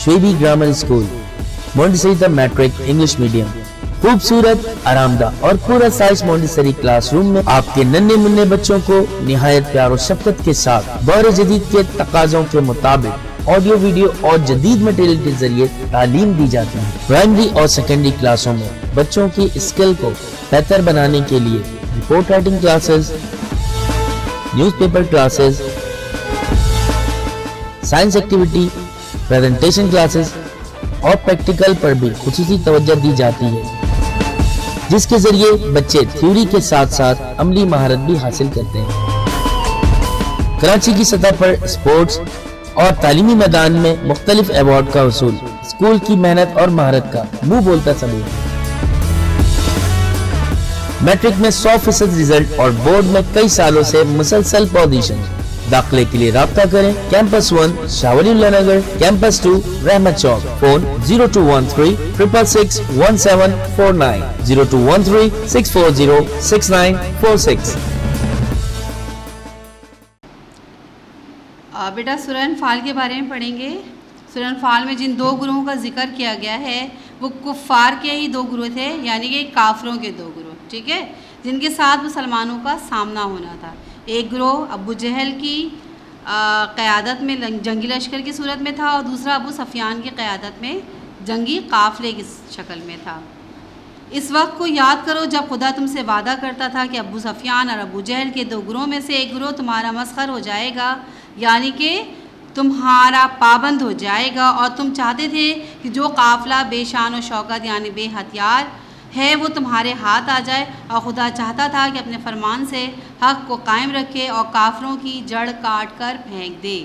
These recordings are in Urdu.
شعیبی grammar school, Montessori matric English medium, خوبصورت، آرام دہ اور پورا سائز مونٹیسری کلاس روم میں آپ کے ننھے منھے بچوں کو نہایت پیار و شفقت کے ساتھ دور جدید کے تقاضوں کے مطابق آڈیو ویڈیو اور جدید مٹیریل کے ذریعے تعلیم دی جاتی ہے۔ پرائمری اور سیکنڈری کلاسوں میں بچوں کی اسکل کو بہتر بنانے کے لیے report writing classes, news paper classes, science activity, presentation classes اور پریکٹیکل پر بھی خصوصی توجہ دی جاتی ہے، جس کے ذریعے بچے تھیوری کے ساتھ ساتھ عملی مہارت بھی حاصل کرتے ہیں۔ کراچی کی سطح پر اسپورٹس اور تعلیمی میدان میں مختلف ایوارڈ کا حصول اسکول کی محنت اور مہارت کا منہ بولتا ثبوت ہے۔ میٹرک میں 100% رزلٹ اور بورڈ میں کئی سالوں سے مسلسل پوزیشن۔ داخلے کے لیے رابطہ کریں کیمپس 1 شاہ ولی اللہ نگر، کیمپس 2 رحمت چوک، فون 0213 666 1749 0213 640 6946۔ بیٹا سورہ انفال کے بارے میں پڑھیں گے۔ سورہ انفال میں جن دو گروہوں کا ذکر کیا گیا ہے وہ کفار کے ہی دو گروہ تھے، یعنی کہ کافروں کے دو گروہ، ٹھیک ہے، جن کے ساتھ مسلمانوں کا سامنا ہونا تھا۔ ایک گروہ ابو جہل کی قیادت میں جنگی لشکر کی صورت میں تھا، اور دوسرا ابو سفیان کی قیادت میں جنگی قافلے کی شکل میں تھا۔ اس وقت کو یاد کرو جب خدا تم سے وعدہ کرتا تھا کہ ابو سفیان اور ابو جہل کے دو گروہ میں سے ایک گروہ تمہارا مسخر ہو جائے گا، یعنی کہ تمہارا پابند ہو جائے گا، اور تم چاہتے تھے کہ جو قافلہ بے شان و شوکت یعنی بے ہتھیار ہے وہ تمہارے ہاتھ آ جائے، اور خدا چاہتا تھا کہ اپنے فرمان سے حق کو قائم رکھے اور کافروں کی جڑ کاٹ کر پھینک دے۔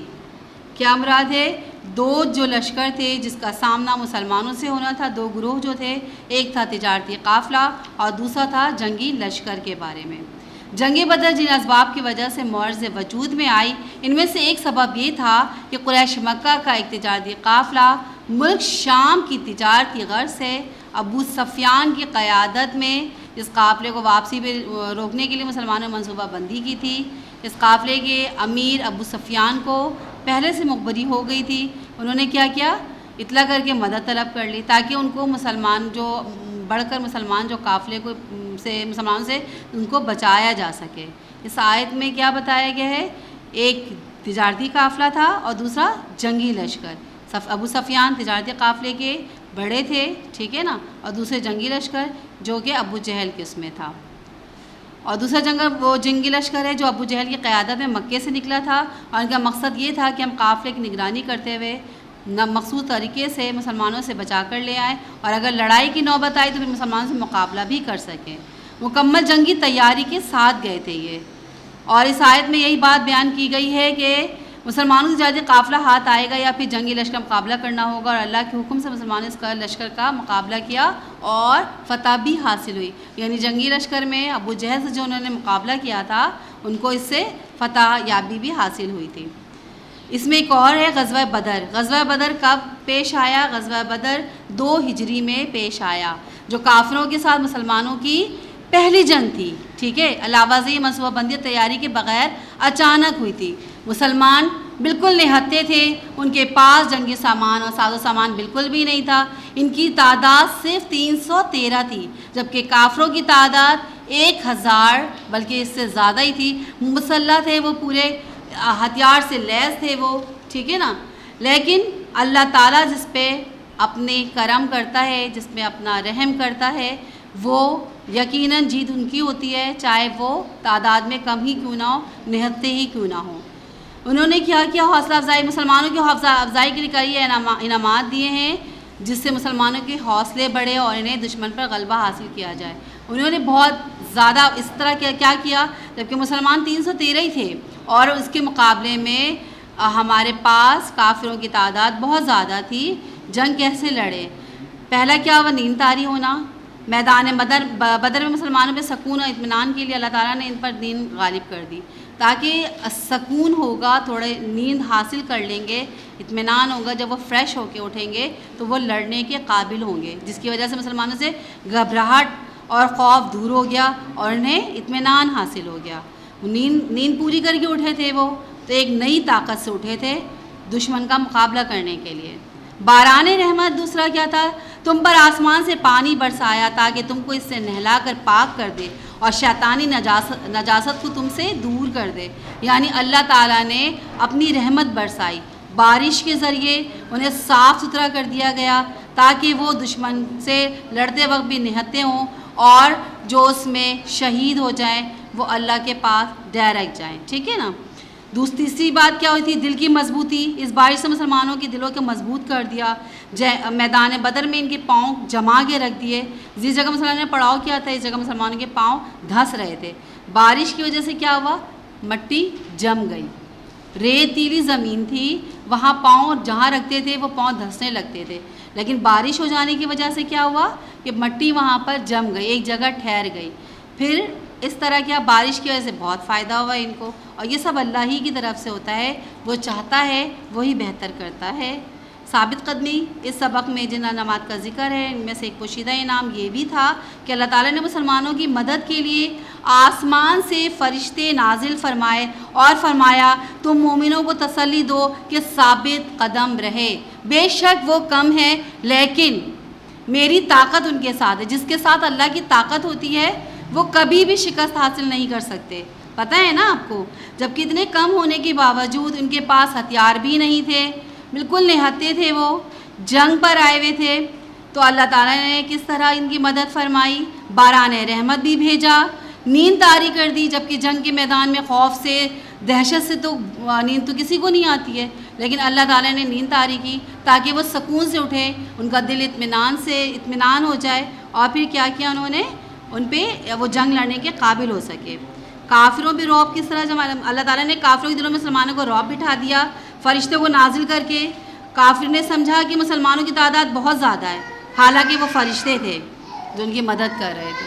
کیا مراد ہے؟ دو جو لشکر تھے جس کا سامنا مسلمانوں سے ہونا تھا، دو گروہ جو تھے، ایک تھا تجارتی قافلہ اور دوسرا تھا جنگی لشکر کے بارے میں۔ جنگ بدر جن اسباب کی وجہ سے معرض وجود میں آئی، ان میں سے ایک سبب یہ تھا کہ قریش مکہ کا ایک تجارتی قافلہ ملک شام کی تجارتی غرض سے ابو سفیان کی قیادت میں اس قافلے کو واپسی پہ روکنے کے لیے مسلمانوں نے منصوبہ بندی کی تھی۔ اس قافلے کے امیر ابو سفیان کو پہلے سے مخبری ہو گئی تھی، انہوں نے کیا کیا، اطلاع کر کے مدد طلب کر لی تاکہ ان کو مسلمان جو بڑھ کر مسلمان جو قافلے کو مسلمانوں سے ان کو بچایا جا سکے۔ اس آیت میں کیا بتایا گیا ہے؟ ایک تجارتی قافلہ تھا اور دوسرا جنگی لشکر۔ ابو سفیان تجارتی قافلے کے بڑے تھے، ٹھیک ہے نا، اور دوسرے جنگی لشکر جو کہ ابو جہل کے اس میں تھا، اور دوسرا وہ جنگی لشکر ہے جو ابو جہل کی قیادت میں مکے سے نکلا تھا، اور ان کا مقصد یہ تھا کہ ہم قافلے کی نگرانی کرتے ہوئے مخصوص طریقے سے مسلمانوں سے بچا کر لے آئیں، اور اگر لڑائی کی نوبت آئی تو پھر مسلمانوں سے مقابلہ بھی کر سکیں۔ مکمل جنگی تیاری کے ساتھ گئے تھے یہ، اور اس آیت میں یہی بات بیان کی گئی ہے کہ مسلمانوں سے زیادہ قافلہ ہاتھ آئے گا یا پھر جنگی لشکر مقابلہ کرنا ہوگا، اور اللہ کے حکم سے مسلمانوں نے اس کا لشکر کا مقابلہ کیا اور فتح بھی حاصل ہوئی۔ یعنی جنگی لشکر میں ابو جہل سے جو انہوں نے مقابلہ کیا تھا ان کو اس سے فتح یابی بھی حاصل ہوئی تھی۔ اس میں ایک اور ہے غزوہ بدر۔ غزوہ بدر کب پیش آیا؟ غزوہ بدر 2 ہجری میں پیش آیا، جو کافروں کے ساتھ مسلمانوں کی پہلی جنگ تھی، ٹھیک ہے، علاوہ سے یہ منصوبہ بندی تیاری کے بغیر اچانک ہوئی تھی۔ مسلمان بالکل نہتے تھے، ان کے پاس جنگی سامان اور ساز و سامان بالکل بھی نہیں تھا۔ ان کی تعداد صرف 313 تھی، جبکہ کافروں کی تعداد 1000 بلکہ اس سے زیادہ ہی تھی۔ مسلح تھے وہ، پورے ہتھیار سے لیس تھے وہ، ٹھیک ہے نا، لیکن اللہ تعالیٰ جس پہ اپنے کرم کرتا ہے، جس میں اپنا رحم کرتا ہے، وہ یقیناً جیت ان کی ہوتی ہے، چاہے وہ تعداد میں کم ہی کیوں نہ ہو، نہتے ہی کیوں نہ ہو۔ انہوں نے کیا کیا؟ حوصلہ افزائی، مسلمانوں کی حوصلہ افزائی کے لیے کئی انعامات دیے ہیں جس سے مسلمانوں کے حوصلے بڑھے اور انہیں دشمن پر غلبہ حاصل کیا جائے۔ انہوں نے بہت زیادہ اس طرح کیا کیا، جبکہ مسلمان 313 ہی تھے اور اس کے مقابلے میں ہمارے پاس کافروں کی تعداد بہت زیادہ تھی۔ جنگ کیسے لڑے؟ پہلا کیا ہوا؟ نیند طاری ہونا۔ میدان بدر میں مسلمانوں پہ سکون اور اطمینان کے لیے اللہ تعالیٰ نے ان پر نیند غالب کر دی، تاکہ سکون ہوگا، تھوڑے نیند حاصل کر لیں گے، اطمینان ہوگا، جب وہ فریش ہو کے اٹھیں گے تو وہ لڑنے کے قابل ہوں گے، جس کی وجہ سے مسلمانوں سے گھبراہٹ اور خوف دور ہو گیا اور انہیں اطمینان حاصل ہو گیا۔ نیند پوری کر کے اٹھے تھے وہ، تو ایک نئی طاقت سے اٹھے تھے دشمن کا مقابلہ کرنے کے لیے۔ باران رحمت دوسرا کیا تھا؟ تم پر آسمان سے پانی برسایا تاکہ تم کو اس سے نہلا کر پاک کر دے اور شیطانی نجاست کو تم سے دور کر دے. یعنی اللہ تعالیٰ نے اپنی رحمت برسائی، بارش کے ذریعے انہیں صاف ستھرا کر دیا گیا تاکہ وہ دشمن سے لڑتے وقت بھی نہتے ہوں اور جو اس میں شہید ہو جائیں وہ اللہ کے پاس ڈائریکٹ جائیں. ٹھیک ہے نا. تیسری بات کیا ہوئی تھی؟ دل کی مضبوطی. اس بارش سے مسلمانوں کے دلوں کو مضبوط کر دیا. میدان بدر میں ان کے پاؤں جما کے رکھ دیے. جس جگہ مسلمانوں نے پڑاؤ کیا تھا اس جگہ مسلمانوں کے پاؤں دھس رہے تھے. بارش کی وجہ سے کیا ہوا؟ مٹی جم گئی. ریتیلی زمین تھی، وہاں پاؤں جہاں رکھتے تھے وہ پاؤں دھسنے لگتے تھے. لیکن بارش ہو جانے کی وجہ سے کیا ہوا کہ مٹی وہاں پر جم گئی، ایک جگہ ٹھہر گئی. پھر اس طرح کیا بارش کی وجہ سے بہت فائدہ ہوا ان کو. اور یہ سب اللہ ہی کی طرف سے ہوتا ہے، وہ چاہتا ہے وہی بہتر کرتا ہے. ثابت قدمی اس سبق میں جن انعامات کا ذکر ہے ان میں سے ایک پوشیدہ انعام یہ بھی تھا کہ اللہ تعالیٰ نے مسلمانوں کی مدد کے لیے آسمان سے فرشتے نازل فرمائے اور فرمایا تم مومنوں کو تسلی دو کہ ثابت قدم رہے. بے شک وہ کم ہے لیکن میری طاقت ان کے ساتھ ہے. جس کے ساتھ اللہ کی طاقت ہوتی ہے وہ کبھی بھی شکست حاصل نہیں کر سکتے. پتہ ہے نا آپ کو. جبکہ اتنے کم ہونے کے باوجود ان کے پاس ہتھیار بھی نہیں تھے، بالکل نہتے تھے، وہ جنگ پر آئے ہوئے تھے. تو اللہ تعالیٰ نے کس طرح ان کی مدد فرمائی؟ باران رحمت بھی بھیجا، نیند طاری کر دی. جبکہ جنگ کے میدان میں خوف سے، دہشت سے تو نیند تو کسی کو نہیں آتی ہے، لیکن اللہ تعالیٰ نے نیند طاری کی تاکہ وہ سکون سے اٹھے، ان کا دل اطمینان ہو جائے. اور پھر کیا کیا انہوں نے؟ ان پہ وہ جنگ لڑنے کے قابل ہو سکے. کافروں پہ رعب کس طرح؟ جب اللہ تعالیٰ نے کافروں کے دلوں میں مسلمانوں کو رعب بٹھا دیا فرشتوں کو نازل کر کے. کافر نے سمجھا کہ مسلمانوں کی تعداد بہت زیادہ ہے، حالانکہ وہ فرشتے تھے جو ان کی مدد کر رہے تھے.